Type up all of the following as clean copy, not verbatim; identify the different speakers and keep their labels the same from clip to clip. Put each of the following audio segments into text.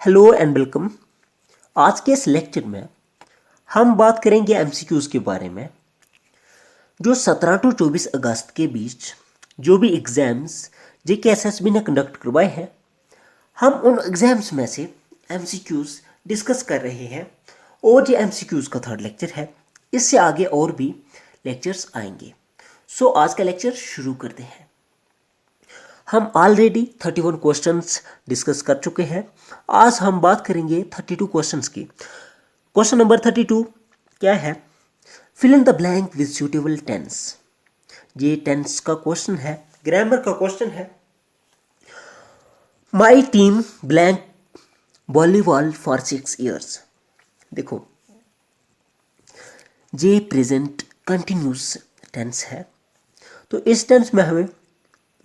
Speaker 1: Hello and welcome. आज के इस लेक्चर में हम बात करेंगे एमसीक्यूज़ के बारे में। जो 17 टू 24 अगस्त के बीच जो भी एग्ज़ाम्स जेकेएसएसबी ने कंडक्ट करवाए हैं, हम उन एग्ज़ाम्स में से एमसीक्यूज़ डिस्कस कर रहे हैं और ये एमसीक्यूज़ का थर्ड लेक्चर है। इससे आगे और भी लेक्चर्स आएंगे। सो आज का लेक्चर शुरू करते हैं। हम ऑलरेडी 31 क्वेश्चंस डिस्कस कर चुके हैं। आज हम बात करेंगे 32 क्वेश्चंस की। क्वेश्चन नंबर 32 क्या है? Fill in the blank with suitable tense. ये टेंस का क्वेश्चन है, ग्रामर का क्वेश्चन है। My team blank volleyball for 6 years। देखो, ये प्रेजेंट कंटिन्यूस टेंस है। तो इस टेंस में हमें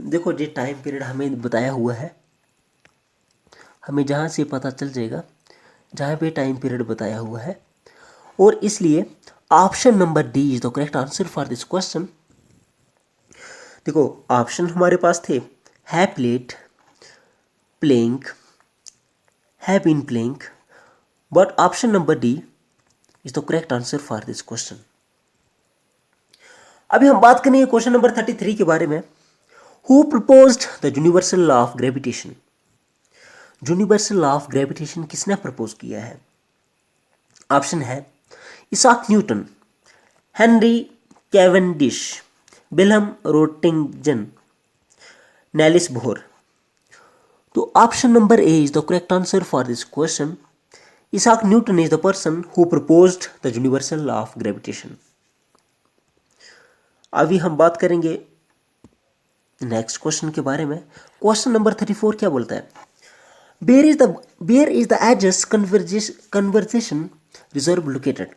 Speaker 1: देखो, ये टाइम पीरियड हमें बताया हुआ है। हमें जहाँ से पता चल जाएगा जहाँ पे टाइम पीरियड बताया हुआ है, और इसलिए option number D is the correct answer for this question. देखो, ऑप्शन हमारे पास थे has played, playing, has been playing, but option number D is the correct answer for this question. अभी हम बात करेंगे क्वेश्चन नंबर 33 के बारे में। Who proposed the universal law of gravitation. Universal law of gravitation किसने प्रपोज किया है? ऑप्शन है Isaac Newton, Henry Cavendish, Wilhelm Roentgen, Niels Bohr. तो option number A is the correct answer for this question. Isaac Newton is the person who proposed the universal law of gravitation. अभी हम बात करेंगे next question के बारे में। Question number 34 क्या बोलता है? Where is the adjust conversation reserve located.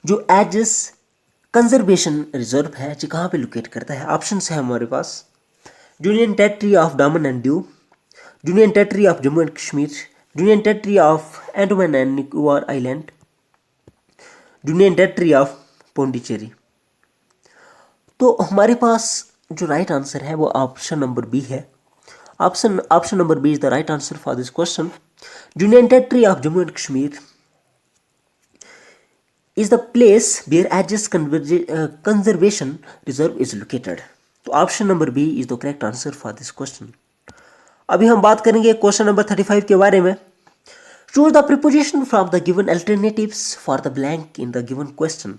Speaker 1: जो एडजस कंजर्वेशन रिजर्व है, जो कहाँ पे लोकेट करता है? ऑप्शंस है हमारे पास union territory of Daman and Diu, union territory of Jammu and Kashmir, union territory of Andaman and Nicobar island, union territory of Pondicherry. तो हमारे पास जो राइट आंसर है वो ऑप्शन नंबर बी है। Option number B is the right answer for this question. Union territory of Jammu and Kashmir is the place where adjust conservation reserve is located। तो option number B is the correct answer for this question. अभी हम बात करेंगे question number 35 के बारे में। Choose the preposition from the given alternatives for the blank in the given question.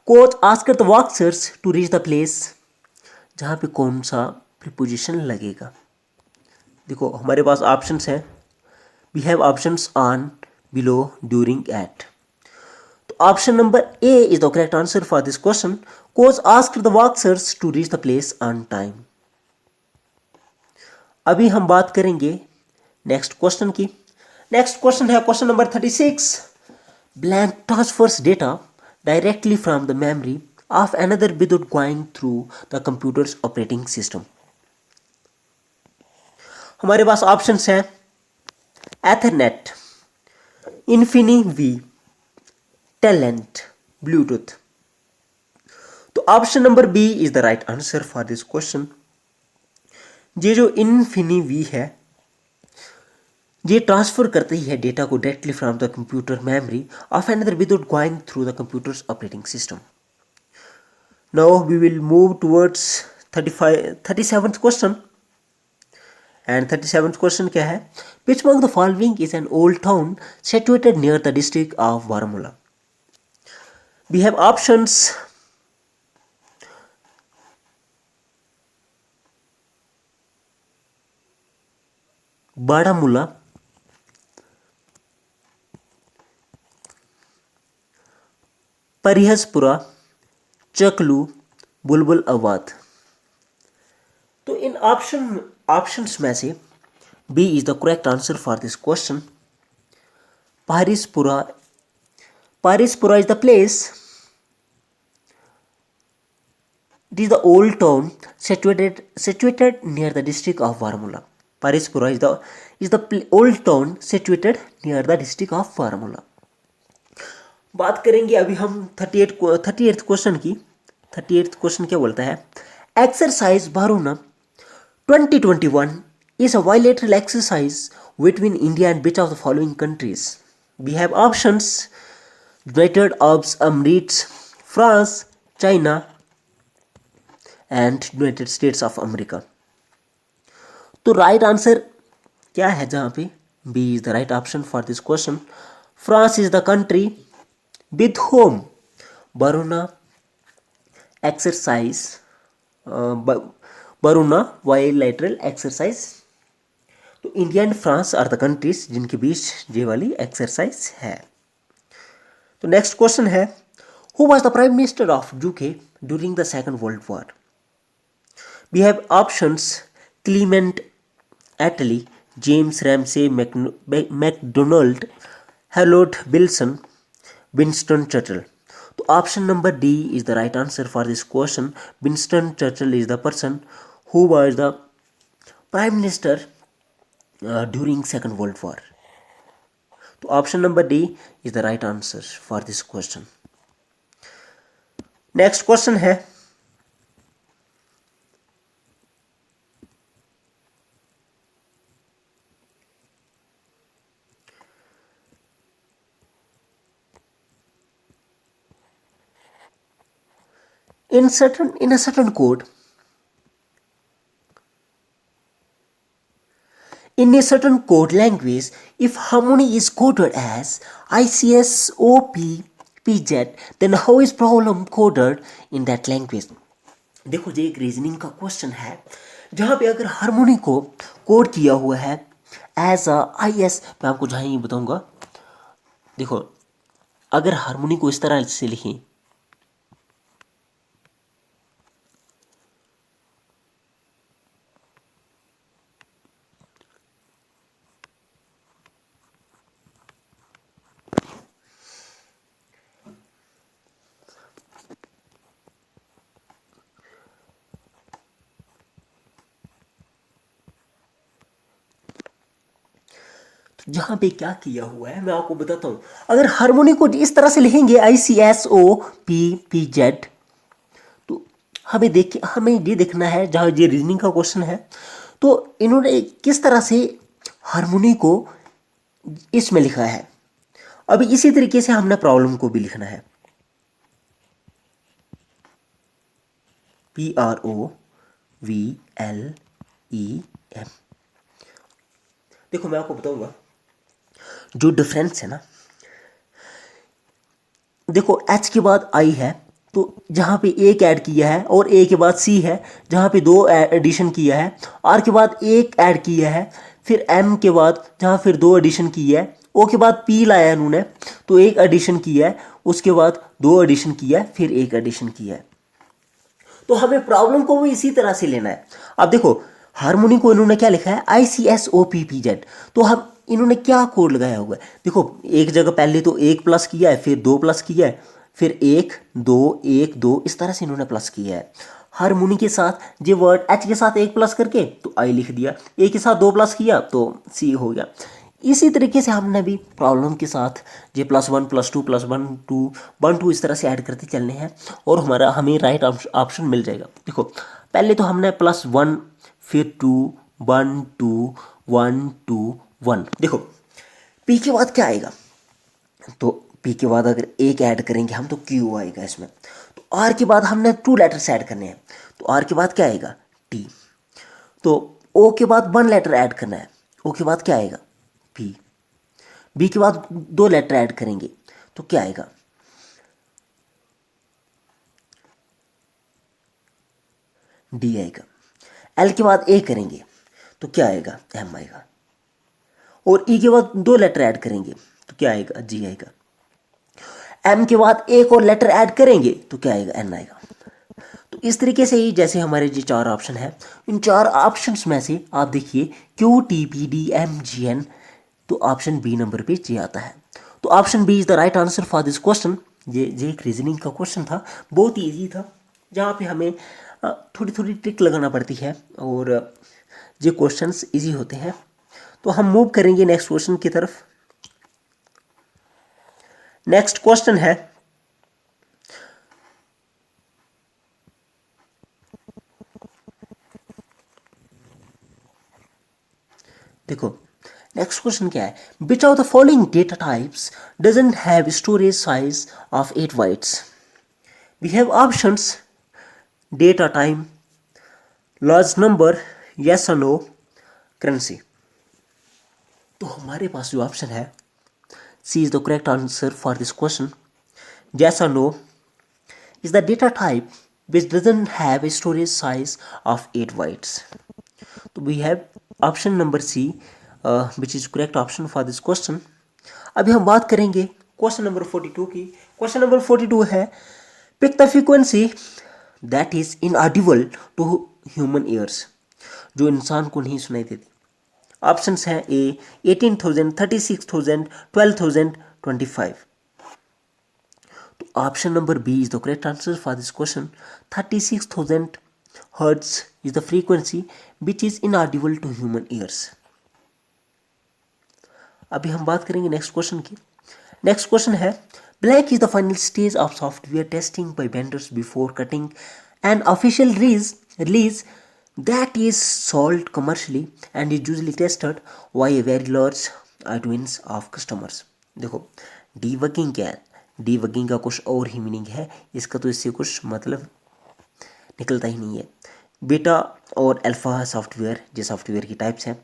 Speaker 1: Coach asked the walkers to reach the place. जहाँ पे कौन सा प्रीपोजिशन लगेगा? देखो, हमारे पास ऑप्शंस हैं। We have options on, below, during, at. Option number A is the correct answer for this question. Coach asked the walkers to reach the place on time। अभी हम बात करेंगे नेक्स्ट क्वेश्चन की। नेक्स्ट क्वेश्चन है question number 36। Blank transfers data directly from the memory of another without going through the computer's operating system. हमारे पास options हैं Ethernet, InfiniBand, talent, Bluetooth. तो option number B is the right answer for this question. ये जो इन्फिनी-वी है, ये transfer करती है डेटा को directly from the computer memory of another without going through the computer's operating system. Now we will move towards 37th question. And 37th question क्या है? Which among the following is an old town situated near the district of Baramulla. We have options Baramulla, Parihaspora, Chaklu, Bulbul Abad. तो इन options में से B is the correct answer for this question. Parihaspora is the place. It is the old town situated near the district of Baramulla. Parispura is the old town situated near the district of Baramulla। बात करेंगे अभी हम 38th question की। 38th question क्या बोलता है? Exercise Varuna 2021 is a bilateral exercise between India and which of the following countries? We have options: United Arab Emirates, France, China, and United States of America. तो right answer क्या है जहाँ पे? B is the right option for this question. France is the country with whom Varuna exercise, Varuna bilateral exercise. तो India and France are the countries जिनके बीच ये वाली एक्सरसाइज है. तो नेक्स्ट क्वेश्चन है, who was the prime minister of UK during the Second World War? We have options: Clement Attlee, James Ramsay MacDonald, Harold Wilson, Winston Churchill. तो option number D is the right answer for this question. Winston Churchill is the person who was the prime minister during Second World War. तो option number D is the right answer for this question. Next question है, in a certain code, in a certain code language, if harmony is coded as ICSOPPZ, then how is problem coded in that language? देखो ये एक reasoning का question है जहाँ पे अगर harmony को कोड किया हुआ है एज आई एस, मैं आपको जहाँ ही बताऊंगा. देखो अगर हार्मोनी को इस तरह से लिखें, जहाँ पे क्या किया हुआ है मैं आपको बताता हूँ. अगर हार्मोनी को इस तरह से लिखेंगे ICSOPPZ, तो हमें ये देखना है जहाँ ये रीजनिंग का क्वेश्चन है तो इन्होंने किस तरह से हार्मोनी को इसमें लिखा है. अभी इसी तरीके से हमने प्रॉब्लम को भी लिखना है. PROVLEM. देखो मैं आपको बताऊंगा जो डिफरेंस है ना, देखो H के बाद I है तो जहाँ पे एक ऐड किया है और A के बाद C है जहाँ पे दो एडिशन किया है, R के बाद एक ऐड किया है, फिर M के बाद जहाँ फिर दो एडिशन किया है, O के बाद P लाया उन्होंने तो एक एडिशन किया है, उसके बाद दो एडिशन किया है, फिर एक एडिशन किया है. तो हमें प्रॉब्लम को भी इसी तरह से लेना है. अब देखो हार्मोनी को इन्होंने क्या लिखा है ICSOPPZ, तो हम इन्होंने क्या कोड लगाया हुआ है. देखो एक जगह पहले तो एक प्लस किया है, फिर दो प्लस किया है, फिर एक दो इस तरह से इन्होंने प्लस किया है. हार्मोनी के साथ ये वर्ड H के साथ एक प्लस करके तो I लिख दिया, A के साथ दो प्लस किया तो C हो गया. इसी तरीके से हमने भी प्रॉब्लम के साथ ये +1 +2 +1 2 इस तरह से ऐड करते चलने हैं और हमें राइट ऑप्शन मिल जाएगा. देखो पहले तो हमने +1 फिर 2 1 2 1 2 1. देखो P के बाद क्या आएगा, तो P के बाद अगर एक ऐड करेंगे हम तो Q आएगा इसमें. तो R के बाद हमने 2 लेटर्स ऐड करने हैं तो R के बाद क्या आएगा T. तो O के बाद 1 लेटर ऐड करना है, O के बाद क्या आएगा P. B के बाद 2 लेटर ऐड करेंगे तो क्या आएगा D आएगा. L के बाद A करेंगे तो क्या आएगा M आएगा. और E के बाद 2 लेटर ऐड करेंगे तो क्या आएगा G आएगा. M के बाद एक और लेटर ऐड करेंगे तो क्या आएगा N आएगा. तो इस तरीके से ही जैसे हमारे जो 4 ऑप्शन है, इन 4 ऑप्शंस में से आप देखिए QTPDMGN, तो ऑप्शन बी नंबर पे जी आता है. तो option B is the right answer for this question. ये एक रीजनिंग का क्वेश्चन था, बहुत ही ईजी था जहाँ पे हमें थोड़ी थोड़ी ट्रिक लगाना पड़ती है और ये क्वेश्चंस ईजी होते हैं. तो हम मूव करेंगे नेक्स्ट क्वेश्चन की तरफ. नेक्स्ट क्वेश्चन है, देखो नेक्स्ट क्वेश्चन क्या है, which of the following data types doesn't have storage size of 8 bytes. We have options data time, large number, yes और नो, करेंसी। तो हमारे पास जो ऑप्शन है C is the correct answer for this question. yes or no is the data type which doesn't have a storage size of 8 bytes. तो we have option number C which is correct option for this question. अभी हम बात करेंगे question number 42 की। Question number 42 है pick the frequency that is inaudible to human ears, जो इंसान को नहीं सुनाई देती। ऑप्शंस हैं ए 18,000, 36,000, 12,000, 25। Option number B is the correct answer for this question. 36,000 hertz is the frequency which is inaudible to human ears. अभी हम बात करेंगे नेक्स्ट क्वेश्चन की। नेक्स्ट क्वेश्चन है black is the final stage of software testing by vendors before cutting an official release that is sold commercially and is usually tested by a very large audience of customers. देखो debugging क्या है, debugging का कुछ और ही meaning है, इसका तो इससे कुछ मतलब निकलता ही नहीं है। बीटा और अल्फा सॉफ्टवेयर जो सॉफ्टवेयर की टाइप्स हैं।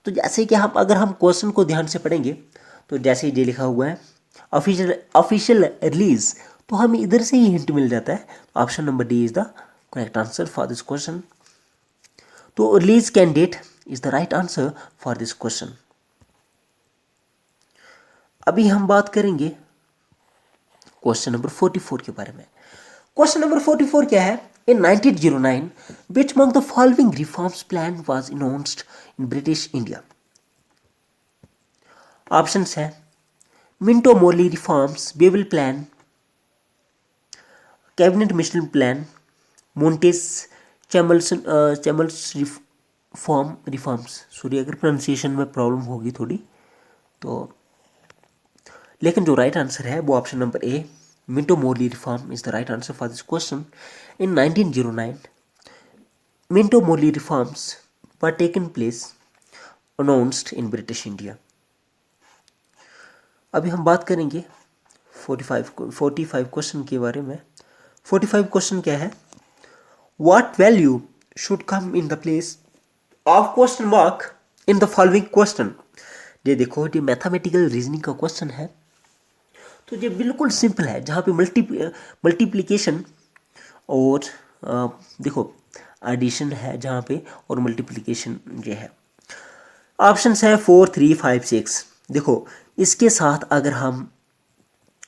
Speaker 1: तो जैसे कि हम अगर हम क्वेश्चन को ध्यान से पढ़ेंगे तो जैसे ये लिखा हुआ है ऑफिशियल रिलीज, तो हमें इधर से ही हिंट मिल जाता है। Option number D is the correct answer for this question. तो release candidate is the right answer for this question. अभी हम बात करेंगे क्वेश्चन नंबर 44 के बारे में। क्वेश्चन नंबर 44 क्या है, इन 1909 which among the following reforms plan was announced in British India? Options है Minto Morley reforms, Wavell plan, cabinet mission plan, Montagu चैमल्स रिफॉर्म्स। सॉरी अगर प्रोनाउंसिएशन में प्रॉब्लम होगी थोड़ी तो, लेकिन जो राइट आंसर है वो option number A Minto Morley reform is the right answer for this question. In 1909 Minto Morley reforms were taken place announced in British India. अभी हम बात करेंगे 45 क्वेश्चन के बारे में। 45 क्वेश्चन क्या है, what value should come in the place of question mark in the following question. ये देखो ये मैथमेटिकल रीजनिंग का क्वेश्चन है, तो ये बिल्कुल सिंपल है, जहाँ पे मल्टीप्लिकेशन और देखो एडिशन है जहाँ पे, और मल्टीप्लिकेशन ये है। ऑप्शंस है 4, 3, 5, 6। देखो इसके साथ अगर हम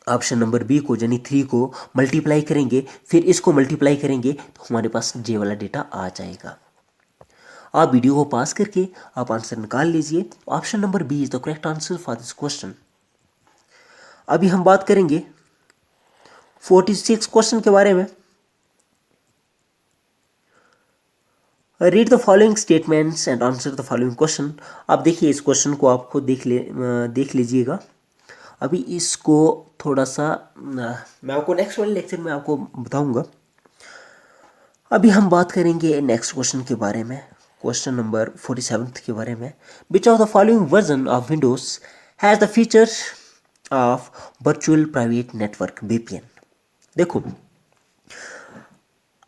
Speaker 1: ऑप्शन नंबर बी को यानी 3 को मल्टीप्लाई करेंगे, फिर इसको मल्टीप्लाई करेंगे, तो हमारे पास जे वाला डेटा आ जाएगा। आप वीडियो को पास करके आप आंसर निकाल लीजिए। Option number B is the correct answer for this question. अभी हम बात करेंगे 46 क्वेश्चन के बारे में। Read the following statements and answer the following question. आप देखिए इस क्वेश्चन को आप खुद देख लीजिएगा। अभी इसको थोड़ा सा मैं आपको नेक्स्ट वाले लेक्चर में आपको बताऊंगा। अभी हम बात करेंगे नेक्स्ट क्वेश्चन के बारे में, क्वेश्चन नंबर 47 के बारे में। विच of the following version of Windows has the feature of virtual private network VPN। देखो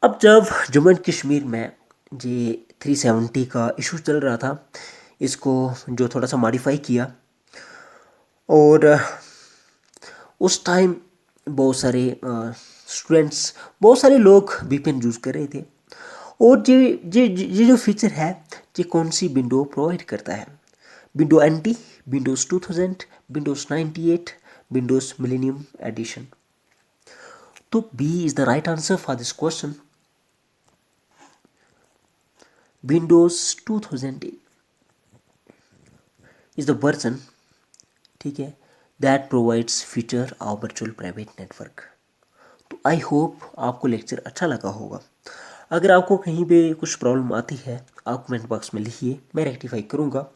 Speaker 1: अब जब जम्मू एंड कश्मीर में ये 370 का इशू चल रहा था, इसको जो थोड़ा सा मॉडिफाई किया, और उस टाइम बहुत सारे स्टूडेंट्स, बहुत सारे लोग VPN यूज़ कर रहे थे। और ये जो फीचर है ये कौन सी विंडो प्रोवाइड करता है? Window NT, Windows 2000, Windows 98, Windows Millennium Edition. तो B is the right answer for this question. Windows 2000 is the version, ठीक है, that provides feature of virtual private network. तो आई होप आपको लेक्चर अच्छा लगा होगा। अगर आपको कहीं पे कुछ प्रॉब्लम आती है आप कमेंट बॉक्स में लिखिए, मैं रेक्टिफाई करूँगा।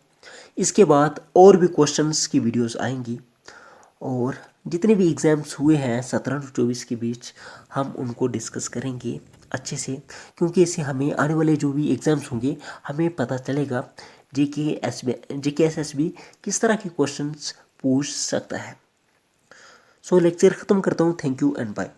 Speaker 1: इसके बाद और भी क्वेश्चंस की वीडियोस आएंगी, और जितने भी एग्ज़ाम्स हुए हैं 17 से 24 के बीच हम उनको डिस्कस करेंगे अच्छे से, क्योंकि इससे हमें आने वाले जो भी एग्ज़ाम्स होंगे हमें पता चलेगा JKSSB किस तरह के क्वेश्चंस पूछ सकता है। सो लेक्चर ख़त्म करता हूँ। Thank you and bye.